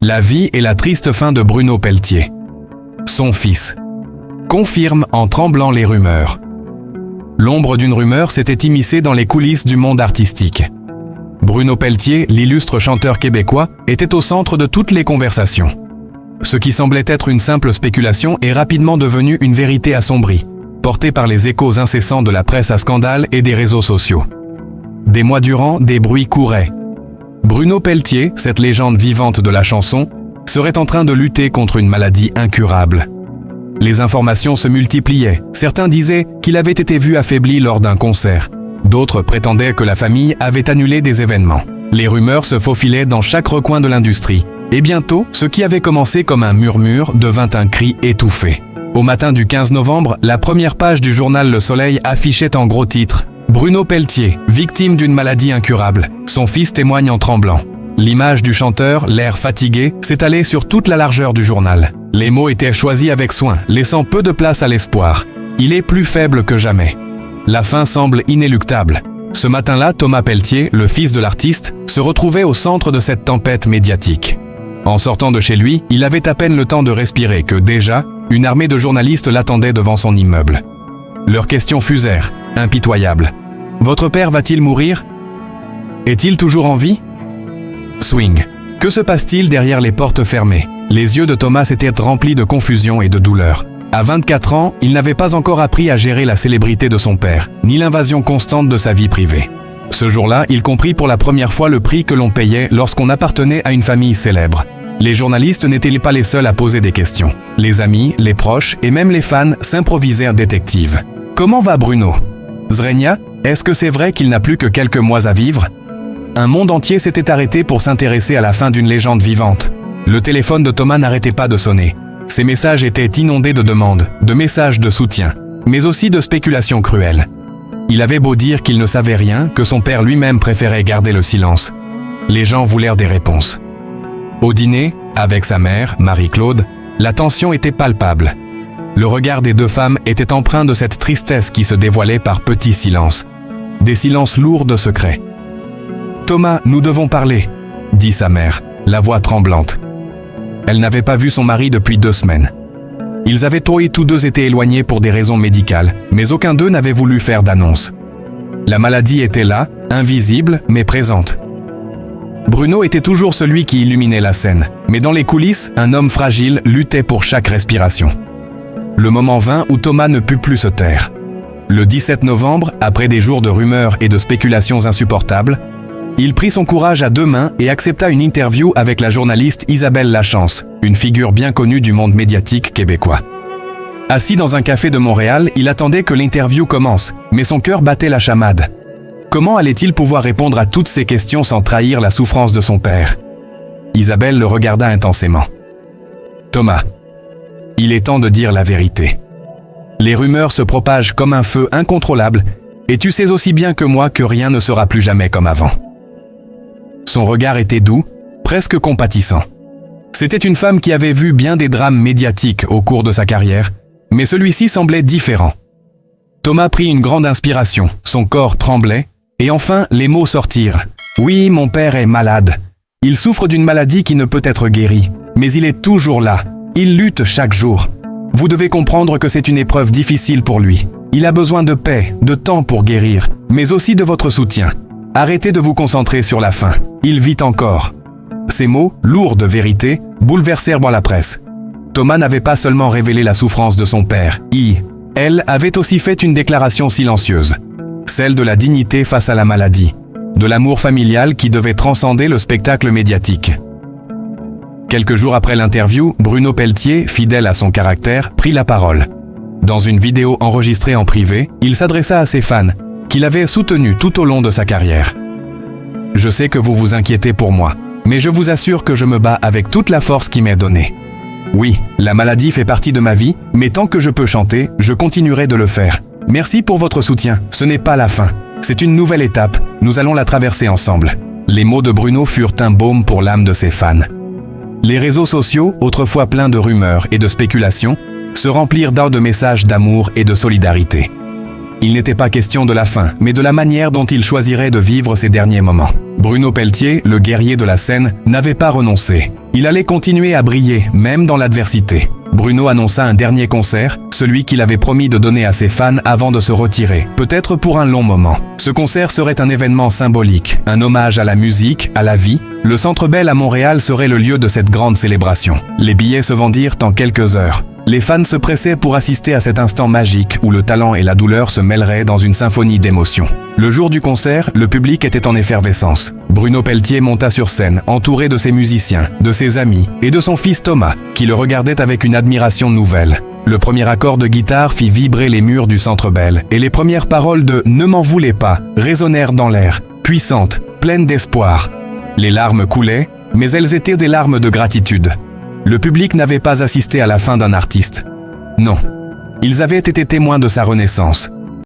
La vie et la triste fin de Bruno Pelletier. Son fils confirme en tremblant les rumeurs. L'ombre d'une rumeur s'était immiscée dans les coulisses du monde artistique. Bruno Pelletier, l'illustre chanteur québécois, était au centre de toutes les conversations. Ce qui semblait être une simple spéculation est rapidement devenu une vérité assombrie, portée par les échos incessants de la presse à scandale et des réseaux sociaux. Des mois durant, des bruits couraient. Bruno Pelletier, cette légende vivante de la chanson, serait en train de lutter contre une maladie incurable. Les informations se multipliaient. Certains disaient qu'il avait été vu affaibli lors d'un concert. D'autres prétendaient que la famille avait annulé des événements. Les rumeurs se faufilaient dans chaque recoin de l'industrie. Et bientôt, ce qui avait commencé comme un murmure devint un cri étouffé. Au matin du 15 novembre, la première page du journal Le Soleil affichait en gros titres « Bruno Pelletier, victime d'une maladie incurable. Son fils témoigne en tremblant ». L'image du chanteur, l'air fatigué, s'étalait sur toute la largeur du journal. Les mots étaient choisis avec soin, laissant peu de place à l'espoir. Il est plus faible que jamais. La fin semble inéluctable. Ce matin-là, Thomas Pelletier, le fils de l'artiste, se retrouvait au centre de cette tempête médiatique. En sortant de chez lui, il avait à peine le temps de respirer que déjà, une armée de journalistes l'attendait devant son immeuble. Leurs questions fusèrent, impitoyables. « Votre père va-t-il mourir? Est-il toujours en vie ?» Swing. Que se passe-t-il derrière les portes fermées? Les yeux de Thomas étaient remplis de confusion et de douleur. À 24 ans, il n'avait pas encore appris à gérer la célébrité de son père, ni l'invasion constante de sa vie privée. Ce jour-là, il comprit pour la première fois le prix que l'on payait lorsqu'on appartenait à une famille célèbre. Les journalistes n'étaient pas les seuls à poser des questions. Les amis, les proches et même les fans s'improvisèrent détectives. Comment va Bruno? Zrenia, est-ce que c'est vrai qu'il n'a plus que quelques mois à vivre? Un monde entier s'était arrêté pour s'intéresser à la fin d'une légende vivante. Le téléphone de Thomas n'arrêtait pas de sonner. Ses messages étaient inondés de demandes, de messages de soutien, mais aussi de spéculations cruelles. Il avait beau dire qu'il ne savait rien, que son père lui-même préférait garder le silence. Les gens voulèrent des réponses. Au dîner, avec sa mère, Marie-Claude, la tension était palpable. Le regard des deux femmes était empreint de cette tristesse qui se dévoilait par petits silences. Des silences lourds de secrets. « Thomas, nous devons parler », dit sa mère, la voix tremblante. Elle n'avait pas vu son mari depuis 2 semaines. Ils avaient tous deux été éloignés pour des raisons médicales, mais aucun d'eux n'avait voulu faire d'annonce. La maladie était là, invisible, mais présente. Bruno était toujours celui qui illuminait la scène, mais dans les coulisses, un homme fragile luttait pour chaque respiration. Le moment vint où Thomas ne put plus se taire. Le 17 novembre, après des jours de rumeurs et de spéculations insupportables, il prit son courage à 2 mains et accepta une interview avec la journaliste Isabelle Lachance, une figure bien connue du monde médiatique québécois. Assis dans un café de Montréal, il attendait que l'interview commence, mais son cœur battait la chamade. Comment allait-il pouvoir répondre à toutes ces questions sans trahir la souffrance de son père? Isabelle le regarda intensément. « Thomas, il est temps de dire la vérité. Les rumeurs se propagent comme un feu incontrôlable, et tu sais aussi bien que moi que rien ne sera plus jamais comme avant. » Son regard était doux, presque compatissant. C'était une femme qui avait vu bien des drames médiatiques au cours de sa carrière, mais celui-ci semblait différent. Thomas prit une grande inspiration, son corps tremblait, et enfin les mots sortirent. « Oui, mon père est malade. Il souffre d'une maladie qui ne peut être guérie, mais il est toujours là. Il lutte chaque jour. Vous devez comprendre que c'est une épreuve difficile pour lui. Il a besoin de paix, de temps pour guérir, mais aussi de votre soutien. Arrêtez de vous concentrer sur la fin. Il vit encore. » Ces mots, lourds de vérité, bouleversèrent la presse. Thomas n'avait pas seulement révélé la souffrance de son père, elle avait aussi fait une déclaration silencieuse. Celle de la dignité face à la maladie, de l'amour familial qui devait transcender le spectacle médiatique. Quelques jours après l'interview, Bruno Pelletier, fidèle à son caractère, prit la parole. Dans une vidéo enregistrée en privé, il s'adressa à ses fans, qu'il avait soutenus tout au long de sa carrière. « Je sais que vous vous inquiétez pour moi, mais je vous assure que je me bats avec toute la force qui m'est donnée. Oui, la maladie fait partie de ma vie, mais tant que je peux chanter, je continuerai de le faire. Merci pour votre soutien, ce n'est pas la fin. C'est une nouvelle étape, nous allons la traverser ensemble. » Les mots de Bruno furent un baume pour l'âme de ses fans. Les réseaux sociaux, autrefois pleins de rumeurs et de spéculations, se remplirent de messages d'amour et de solidarité. Il n'était pas question de la fin, mais de la manière dont il choisirait de vivre ses derniers moments. Bruno Pelletier, le guerrier de la scène, n'avait pas renoncé. Il allait continuer à briller, même dans l'adversité. Bruno annonça un dernier concert, celui qu'il avait promis de donner à ses fans avant de se retirer, peut-être pour un long moment. Ce concert serait un événement symbolique, un hommage à la musique, à la vie. Le Centre Bell à Montréal serait le lieu de cette grande célébration. Les billets se vendirent en quelques heures. Les fans se pressaient pour assister à cet instant magique où le talent et la douleur se mêleraient dans une symphonie d'émotions. Le jour du concert, le public était en effervescence. Bruno Pelletier monta sur scène, entouré de ses musiciens, de ses amis et de son fils Thomas, qui le regardait avec une admiration nouvelle. Le premier accord de guitare fit vibrer les murs du Centre Bell et les premières paroles de « Ne m'en voulez pas » résonnèrent dans l'air, puissantes, pleines d'espoir. Les larmes coulaient, mais elles étaient des larmes de gratitude. Le public n'avait pas assisté à la fin d'un artiste. Non. Ils avaient été témoins de sa renaissance,